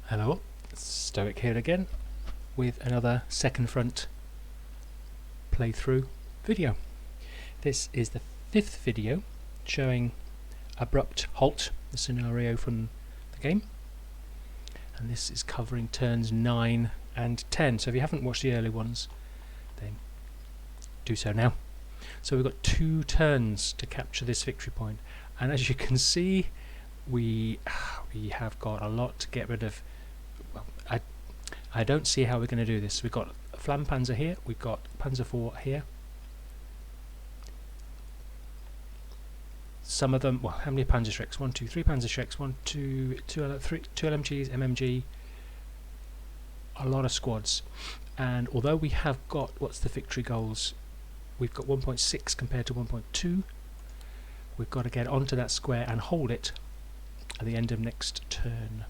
Hello, Stoic here again with another Second Front playthrough video. This is the 5th video showing Abrupt Halt, the scenario from the game, and this is covering turns 9 and 10, so if you haven't watched the early ones then do so now. So we've got 2 turns to capture this victory point, and as you can see we have got a lot to get rid of. Well, I don't see how we're going to do this. We've got Flampanzer here, we've got Panzer IV here. Some of them, well, how many Panzerschrecks? 1, 2, 3 Panzerschrecks, 1, 2, 2 LMGs, MMG, a lot of squads. And although we have got, what's the victory goals? We've got 1.6 compared to 1.2. We've got to get onto that square and hold it at the end of next turn.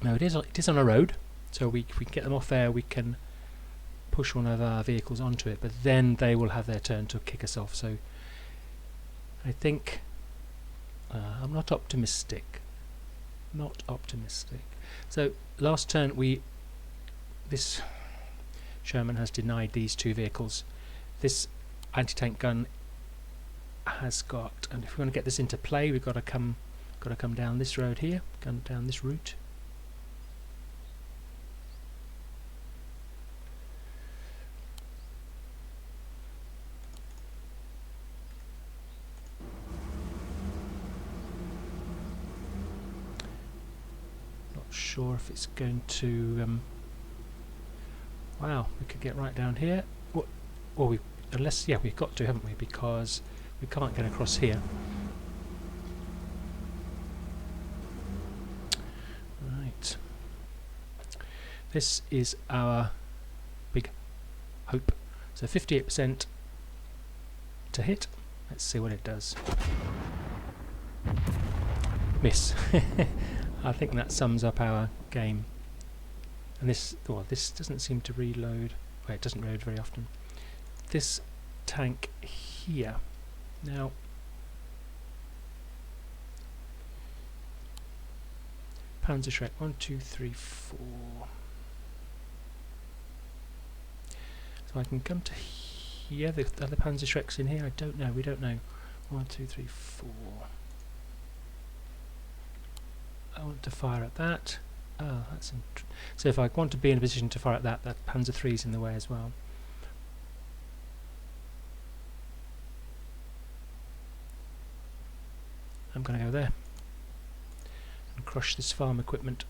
Now it is on a road, so we can get them off there, we can push one of our vehicles onto it, but then they will have their turn to kick us off. So I think I'm not optimistic. So last turn this Sherman has denied these 2 vehicles. This anti-tank gun has got, and if we want to get this into play, we've got to come down this road here, come down this route. Sure if it's going to wow, we could get right down here. Well, we've got to, haven't we, because we can't get across here. Right, this is our big hope. So 58% to hit. Let's see what it does. Miss. I think that sums up our game. And this doesn't seem to reload. Well, it doesn't reload very often. This tank here. Now, Panzerschreck 1, 2, 3, 4. So I can come to here. The other Panzerschrecks in here. I don't know. We don't know. 1, 2, 3, 4. I want to fire at that. Oh, that's so if I want to be in a position to fire at that Panzer III is in the way as well. I'm going to go there and crush this farm equipment.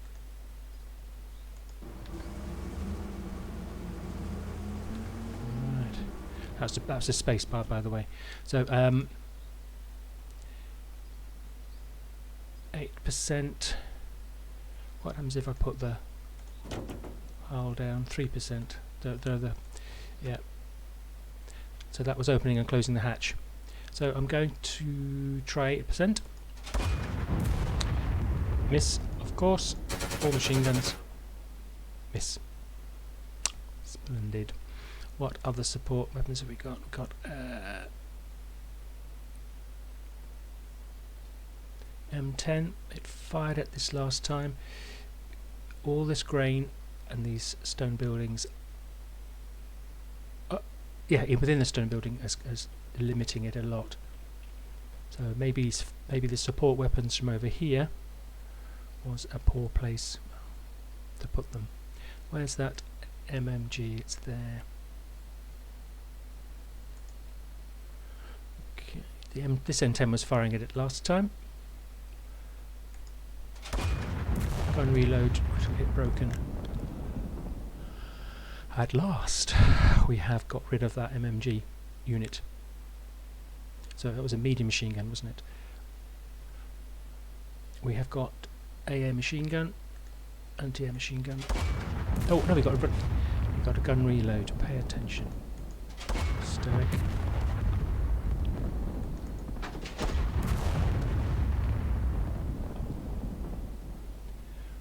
Right. That's a space bar, by the way. So 8%. What happens if I put the hull down? 3%. Yeah. So that was opening and closing the hatch. So I'm going to try 8%. Miss, of course. All machine guns. Miss. Splendid. What other support weapons have we got? We've got M10, it fired at this last time. All this grain and these stone buildings, within the stone building as limiting it a lot. So maybe the support weapons from over here was a poor place to put them. Where's that MMG? It's there. Okay, this M10 was firing at it last time. Gun reload, hit broken. At last, we have got rid of that MMG unit. So that was a medium machine gun, wasn't it? We have got AA machine gun, anti-air machine gun. Oh no, we got a gun reload. Pay attention. Stoic.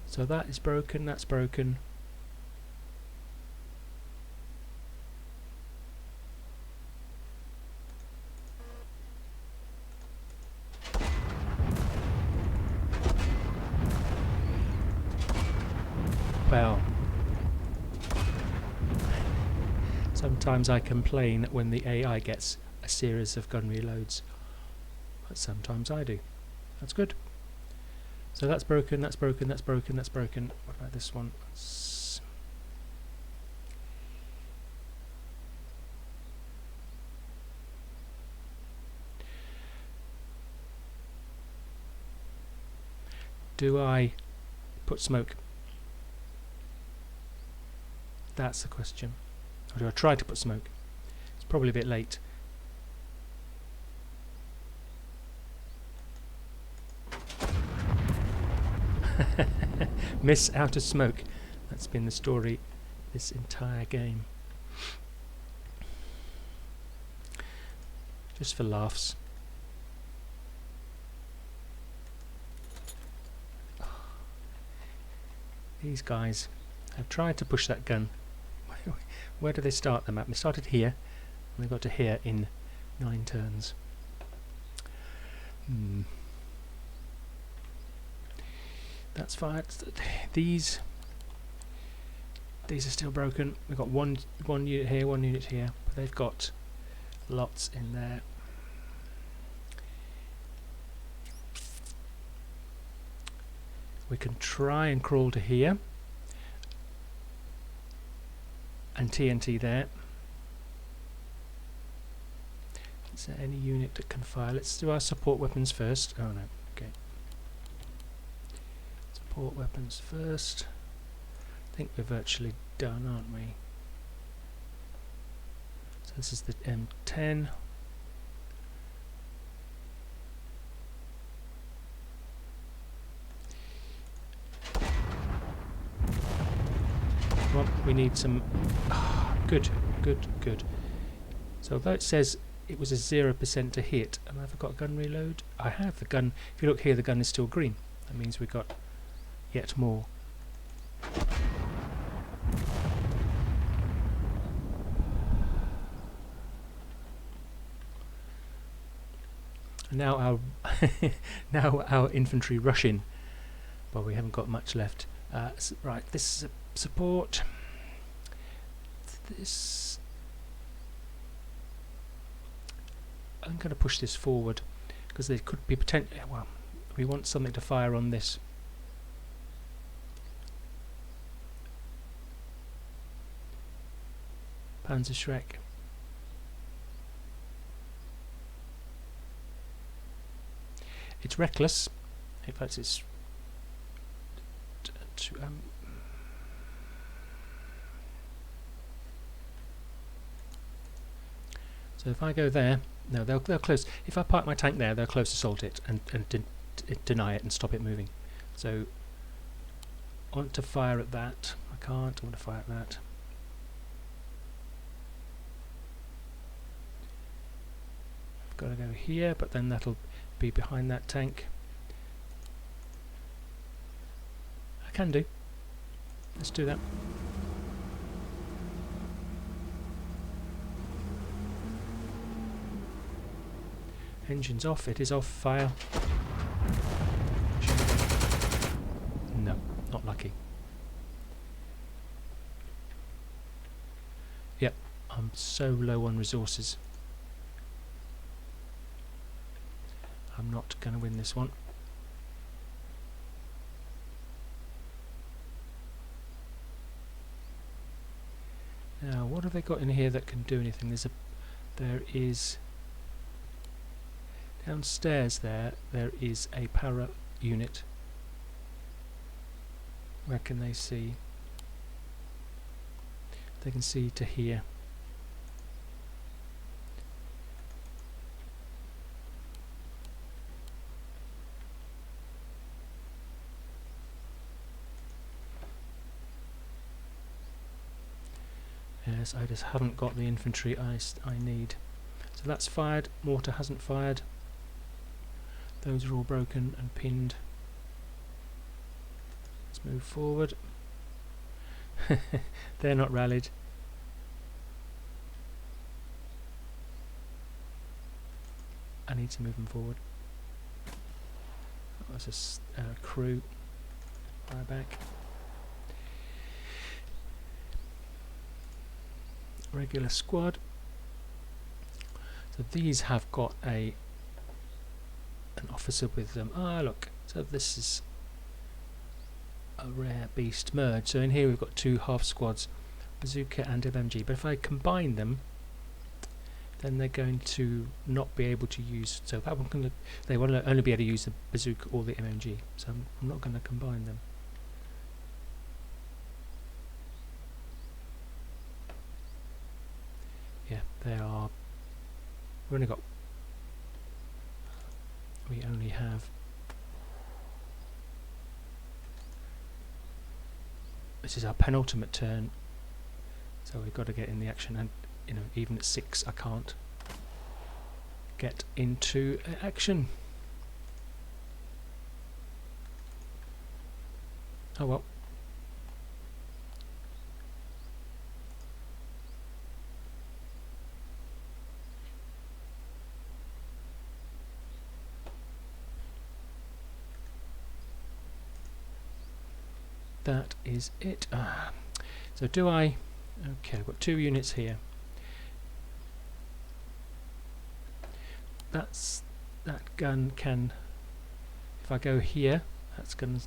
So that is broken, that's broken. Well, sometimes I complain when the AI gets a series of gun reloads, but sometimes I do. That's good. So that's broken, that's broken, that's broken, that's broken. What about this one? Do I put smoke? That's the question. Or do I try to put smoke? It's probably a bit late. Miss out of smoke. That's been the story this entire game. Just for laughs. These guys have tried to push that gun. Where do they start the map? They started here, and they got to here in 9 turns. That's fine. These are still broken. We've got one unit here, one unit here, but they've got lots in there. We can try and crawl to here and TNT there. Is there any unit that can fire? Let's do our support weapons first. Oh no, okay. Support weapons first. I think we're virtually done, aren't we? So this is the M10. Well, we need some... good. So although it says it was a 0% to hit, and I've got gun reload, I have the gun. If you look here, the gun is still green. That means we've got yet more. Now our now our infantry rush in, but we haven't got much left. Right, this is a support. This I'm going to push this forward because there could be potential. Well, we want something to fire on this. Panzerschreck. It's reckless. In fact, it's so if I go there, no, they'll close. If I park my tank there, they'll close assault it and deny it and stop it moving. So I want to fire at that. I can't. I want to fire at that. I've got to go here, but then that'll be behind that tank. I can do. Let's do that. Engine's off. It is off. Fire. No, not lucky. Yep, I'm so low on resources. I'm not going to win this one. Now, what have they got in here that can do anything? There is downstairs there is a para unit. Where can they see? They can see to here. Yes, I just haven't got the infantry I need. So that's fired. Mortar hasn't fired. Those are all broken and pinned. Let's move forward. They're not rallied. I need to move them forward. That's a crew. Fire back. regular squad. So these have got an officer with them. Ah, look. So this is a rare beast merge. So in here we've got two half squads, bazooka and MMG. But if I combine them, then they're going to not be able to use. So that one they will only be able to use the bazooka or the MMG. So I'm not going to combine them. Yeah, they are. We only have. This is our penultimate turn, so we've got to get in the action. And even at 6, I can't get into action. Oh well. That is it. So do I... Okay, I've got 2 units here. That gun can... If I go here, that's going to...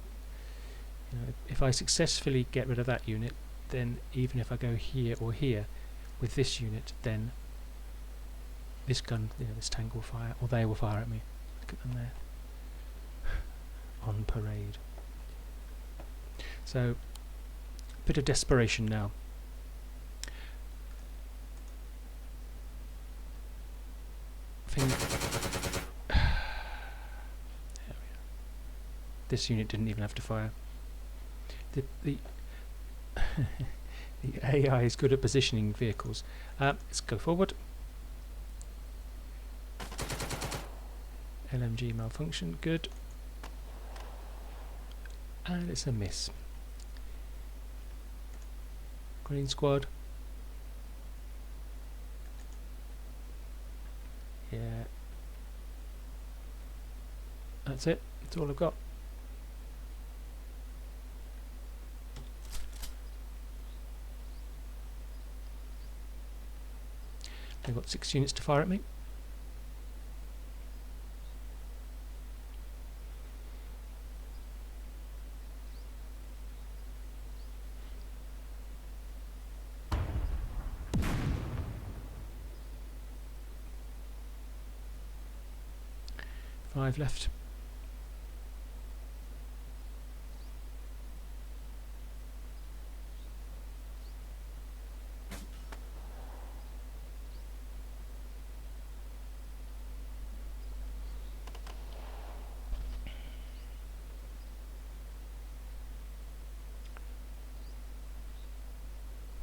if I successfully get rid of that unit, then even if I go here or here with this unit, then this gun, this tank will fire, or they will fire at me. Look at them there. On parade. So, a bit of desperation now. There we are. This unit didn't even have to fire. The the AI is good at positioning vehicles. Let's go forward. LMG malfunction, good. And it's a miss. Green squad. Yeah. That's it. That's all I've got. They've got 6 units to fire at me. Five left.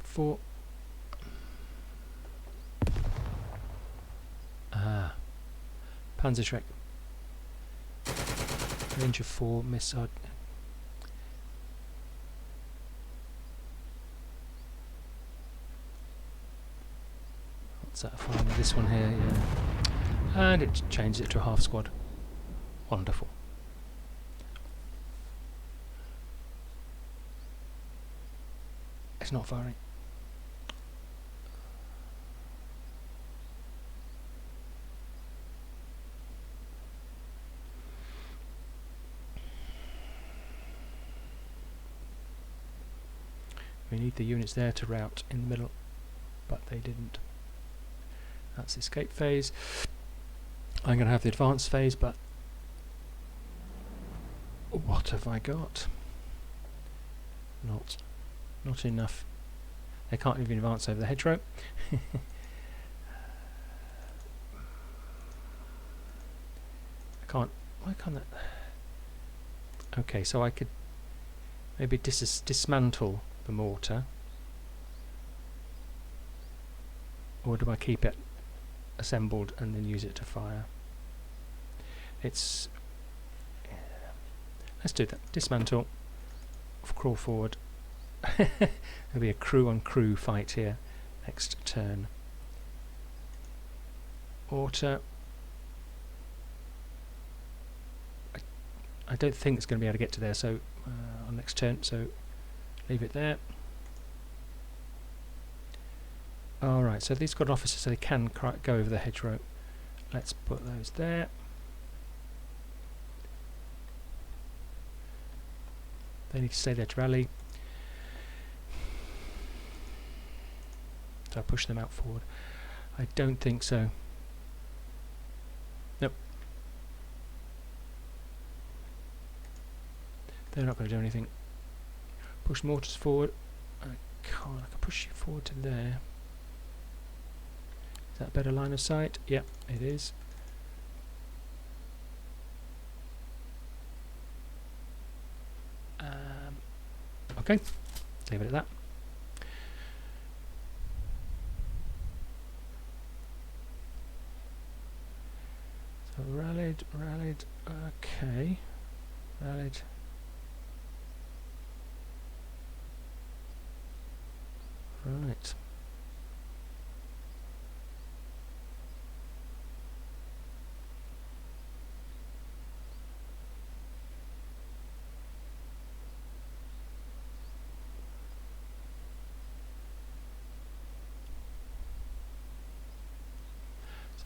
Four. Panzerschreck. Range of 4, missile. What's that firing? This one here, yeah. And it changes it to a half squad. Wonderful. It's not firing. We need the units there to rout in the middle, but they didn't. That's the escape phase. I'm going to have the advance phase, but what have I got? Not enough. They can't even advance over the hedgerow. I can't. Why can't that? Okay, so I could maybe dismantle the mortar, or do I keep it assembled and then use it to fire? Let's do that. Dismantle, crawl forward. There'll be a crew on crew fight here next turn. Auto. I don't think it's going to be able to get to there, so on next turn, so leave it there. Alright, so these got officers so they can go over the hedgerow. Let's put those there. They need to stay there to rally. So I push them out forward. I don't think so. Nope. They're not going to do anything. Push mortars forward. I can't. I can push you forward to there. Is that a better line of sight? Yep, it is. Okay, leave it at that. So rallied, okay, rallied. Right.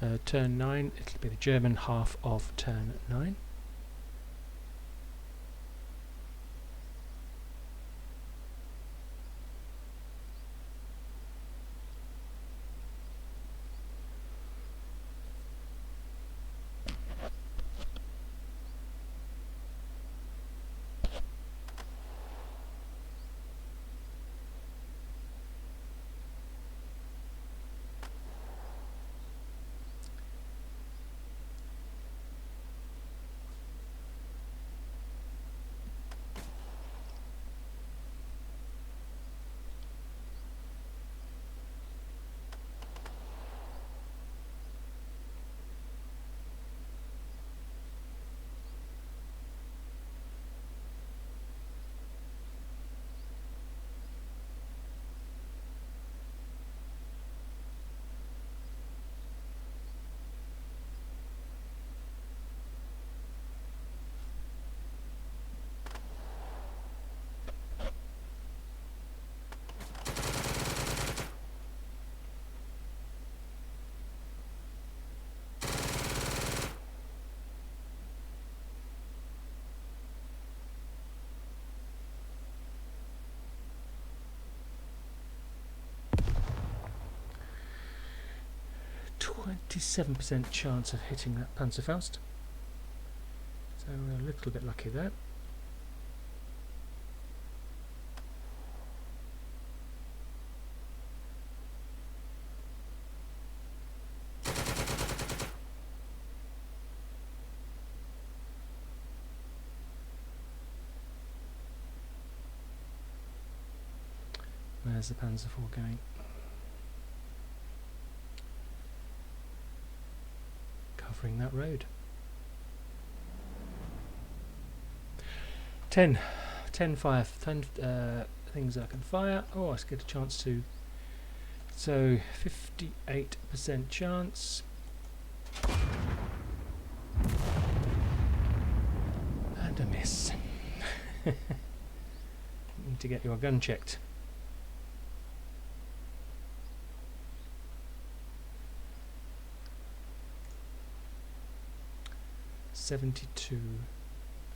So turn 9, it'll be the German half of turn 9. %, chance of hitting that Panzerfaust. So we're a little bit lucky there. Where's the Panzer IV going? Covering that road. 10 fire, 10 things I can fire. Oh, I get a chance to. So 58% chance. And a miss. Need to get your gun checked.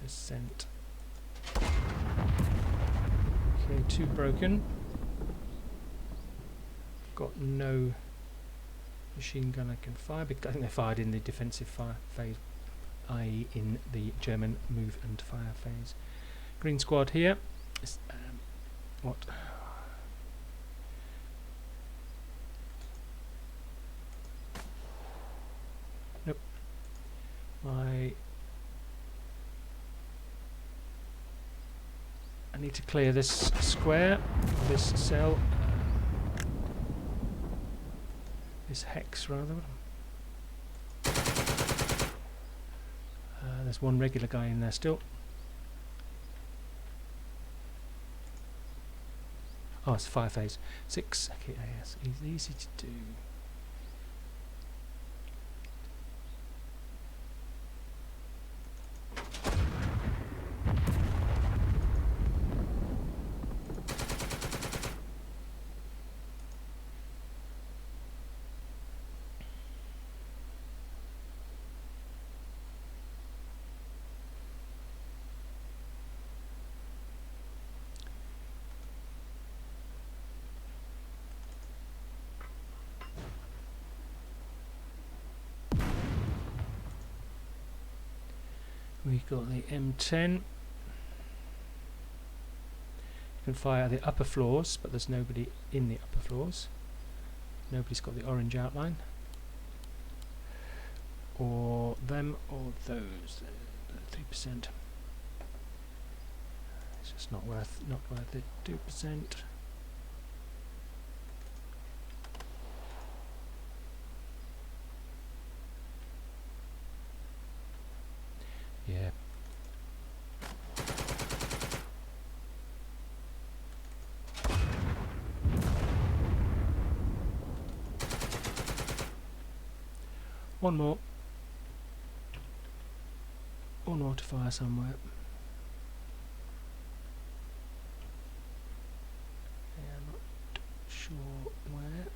%. Okay, 2 broken. Got no machine gun I can fire, because I think they fired in the defensive fire phase, i.e. in the German move and fire phase. Green squad here. What? Nope. I need to clear this square, this cell, this hex rather. There's one regular guy in there still. Oh, it's fire phase. 6 KAS. Easy to do. We've got the M10. You can fire the upper floors, but there's nobody in the upper floors. Nobody's got the orange outline. Or them or those. 3%. It's just not worth it. 2%. Yeah. One more. One more to fire somewhere. Yeah, I'm not sure where.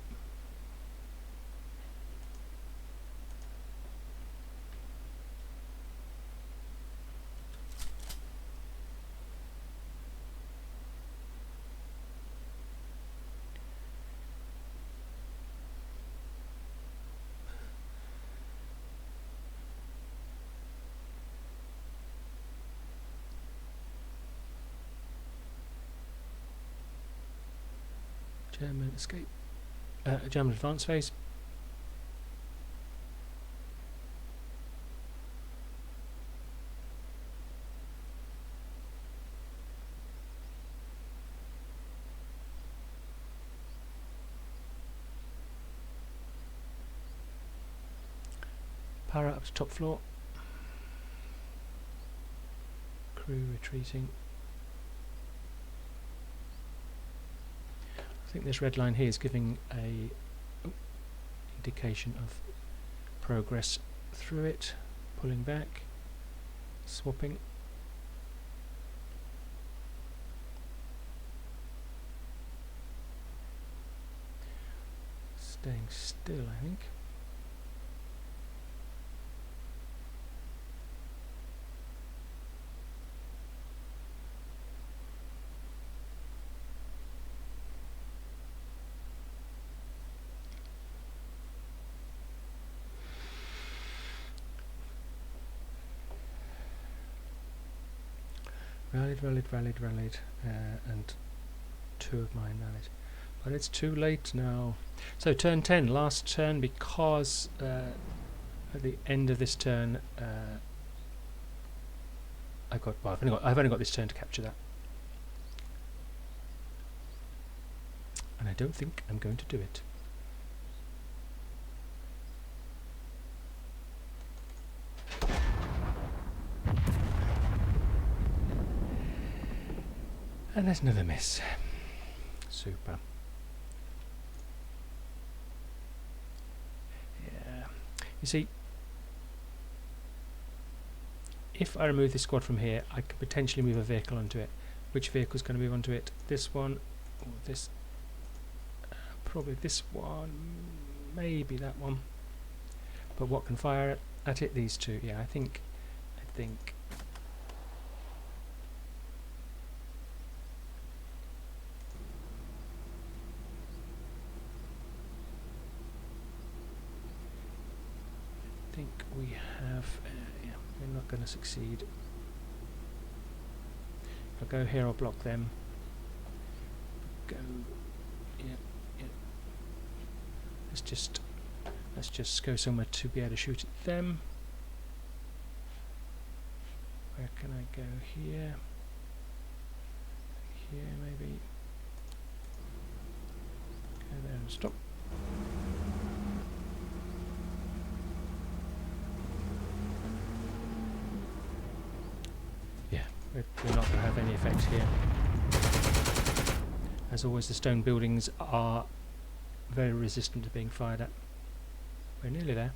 German escape. German advance phase. Power up to top floor. Crew retreating. I think this red line here is giving a indication of progress through it. Pulling back, swapping. Staying still, I think. Rallied, and 2 of mine rallied. But it's too late now. So turn 10, last turn, because at the end of this turn, I've only got this turn to capture that, and I don't think I'm going to do it. And there's another miss. Super. Yeah. You see, if I remove this squad from here, I could potentially move a vehicle onto it. Which vehicle is going to move onto it? This one, or this? Probably this one. Maybe that one. But what can fire at it? These two. Yeah, I think. We have, yeah, we're not going to succeed. If I go here, I'll block them. Go, yeah. Let's just go somewhere to be able to shoot at them. Where can I go? Here. Here, maybe. Go there and stop. We're not going to have any effect here. As always, the stone buildings are very resistant to being fired at. We're nearly there.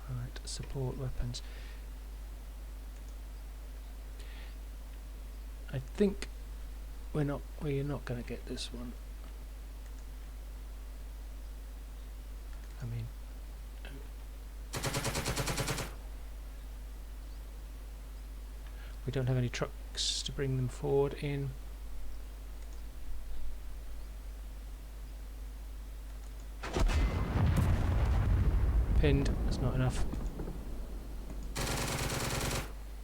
Right, support weapons. I think we're not going to get this one. I mean, we don't have any trucks to bring them forward in. pinned. That's not enough.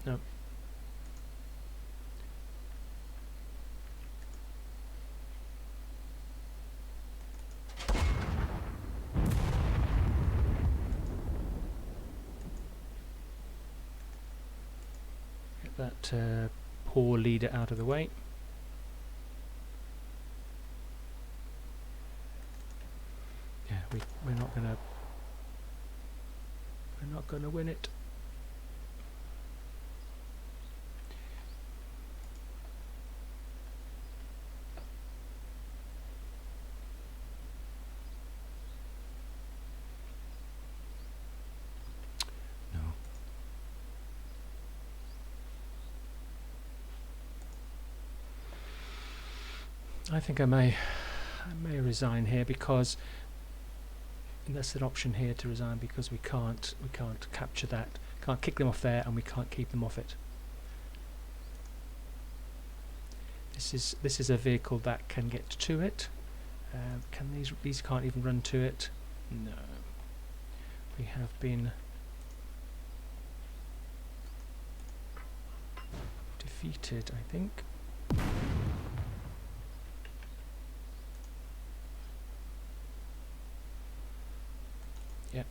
No. Get that poor leader out of the way. Yeah, we're not gonna win it. No. I think I may resign here, because that's an option here to resign, because we can't capture that, can't kick them off there, and we can't keep them off it. This is a vehicle that can get to it. Can these can't even run to it? No. We have been defeated, I think. Yep.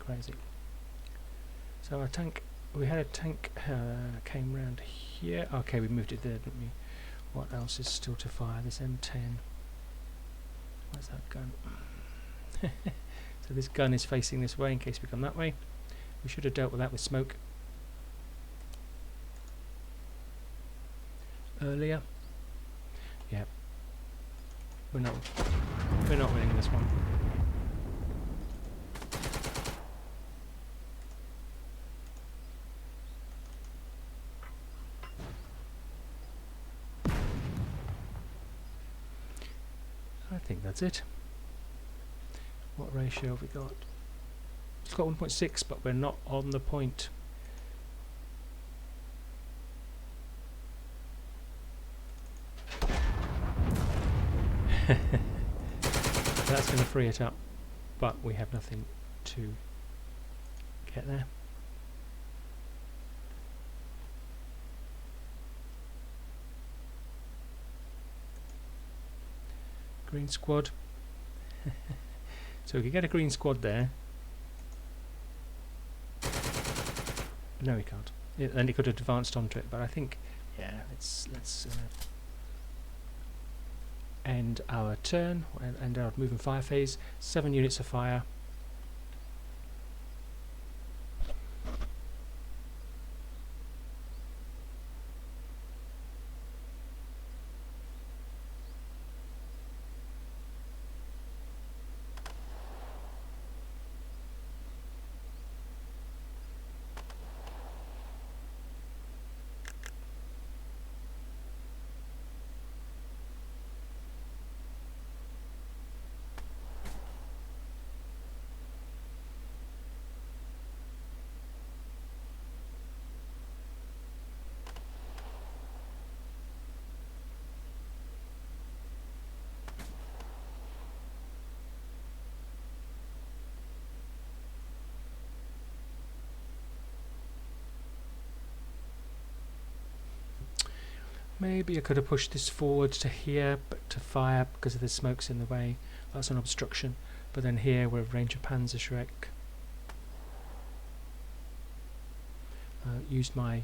Crazy. So our tank, we had a tank came round here. Okay, we moved it there, didn't we? What else is still to fire? This M10. Where's that gun? So this gun is facing this way in case we come that way. We should have dealt with that with smoke earlier. Yeah. We're not winning this one. I think that's it. What ratio have we got? It's got 1.6, but we're not on the point. That's going to free it up, but we have nothing to get there. Green squad. So we could get a green squad there. No, we can't. And he could have advanced onto it, but I think, yeah, let's end our turn, end our move and fire phase. 7 units of fire. Maybe I could have pushed this forward to here, but to fire because of the smokes in the way. That's an obstruction. But then here we're range of Panzerschreck. Used my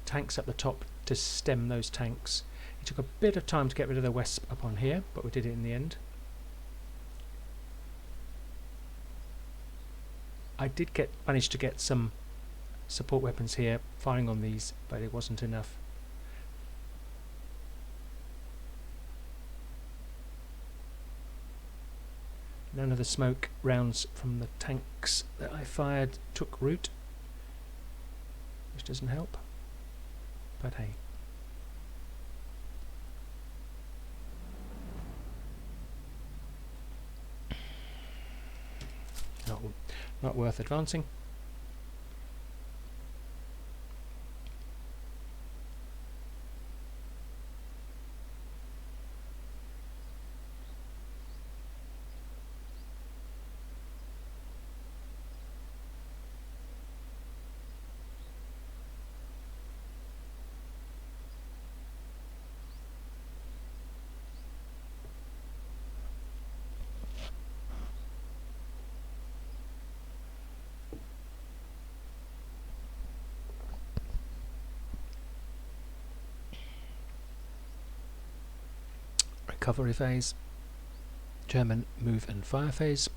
tanks up the top to stem those tanks. It took a bit of time to get rid of the Wesp up on here, but we did it in the end. I did manage to get some support weapons here firing on these, but it wasn't enough. None of the smoke rounds from the tanks that I fired took root, which doesn't help, but hey. Not worth advancing. cavalry phase, German move and fire phase.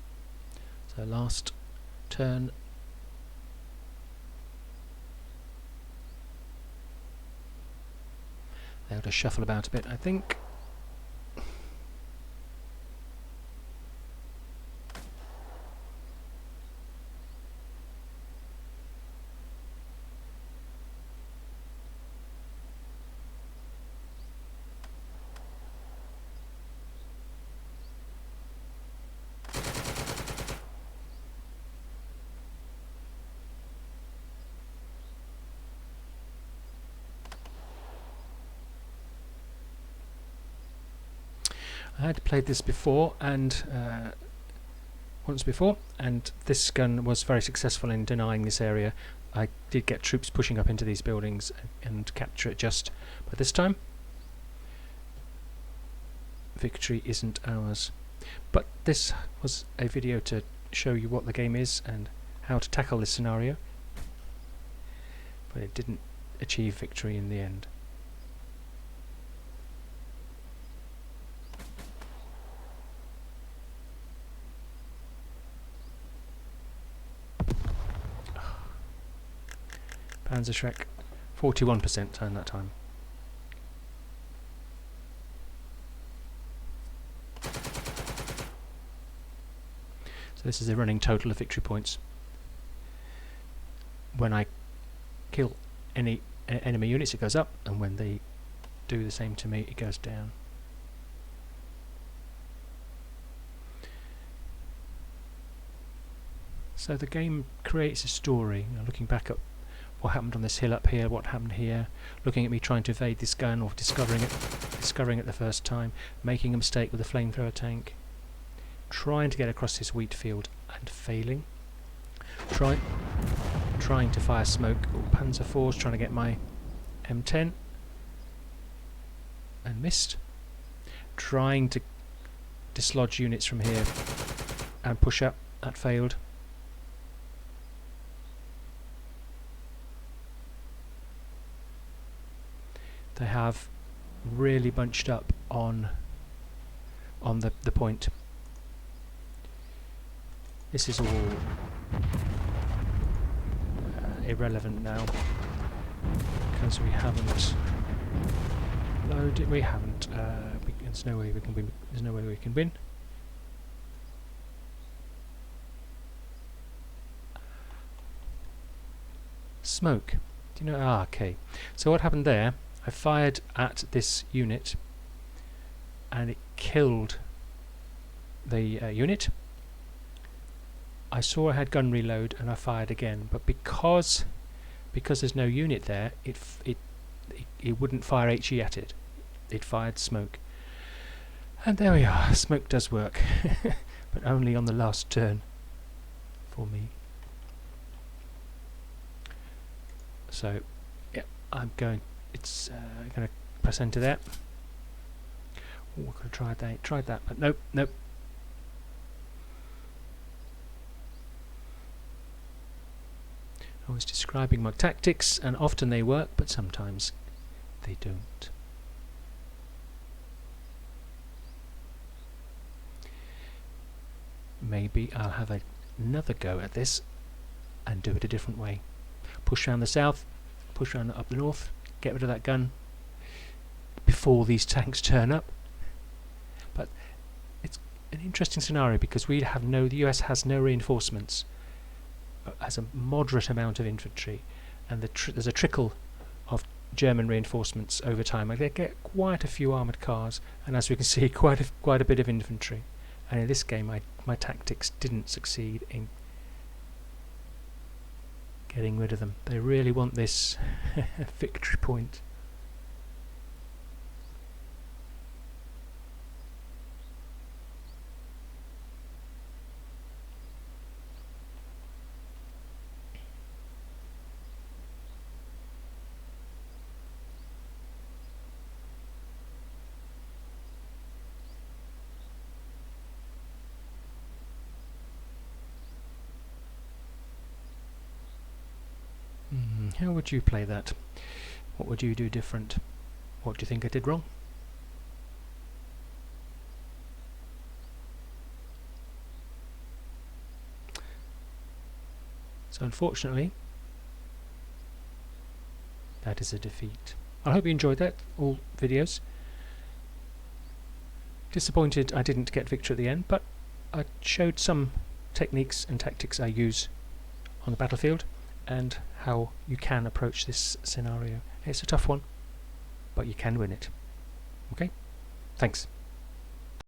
So last turn. They'll just shuffle about a bit, I think. I had played this before and once before, and this gun was very successful in denying this area. I did get troops pushing up into these buildings and capture it just, but this time victory isn't ours. But this was a video to show you what the game is and how to tackle this scenario, but it didn't achieve victory in the end. Panzerschreck, 41% turn that time. So this is the running total of victory points. When I kill any enemy units, it goes up, and when they do the same to me, it goes down. So the game creates a story, looking back at what happened on this hill up here, what happened here, looking at me trying to evade this gun or discovering it the first time, making a mistake with a flamethrower tank, trying to get across this wheat field and failing, trying to fire smoke or Panzer IVs, trying to get my M10 and missed, trying to dislodge units from here and push up, that failed. They have really bunched up on the point. This is all irrelevant now because we haven't loaded. We haven't. There's no way we can win. There's no way we can win. Smoke. Do you know? Ah, okay. So what happened there? I fired at this unit and it killed the unit. I saw I had gun reload and I fired again, but because there's no unit there, it wouldn't fire HE at it. It fired smoke. And there we are. Smoke does work, but only on the last turn for me. So yeah, I'm going. It's going to press enter there. Oh, I could have tried that, but nope. I was describing my tactics, and often they work, but sometimes they don't. Maybe I'll have another go at this and do it a different way. Push around the south, push around up the north, get rid of that gun before these tanks turn up. But it's an interesting scenario because the US has no reinforcements, has a moderate amount of infantry, and there's a trickle of German reinforcements over time. Like they get quite a few armoured cars, and as we can see, quite a bit of infantry. And in this game, my tactics didn't succeed in getting rid of them. They really want this victory point. How would you play that? What would you do different? What do you think I did wrong? So unfortunately, that is a defeat. I hope you enjoyed that, all videos. Disappointed I didn't get victory at the end, but I showed some techniques and tactics I use on the battlefield and how you can approach this scenario. It's a tough one, but you can win it. Okay? Thanks.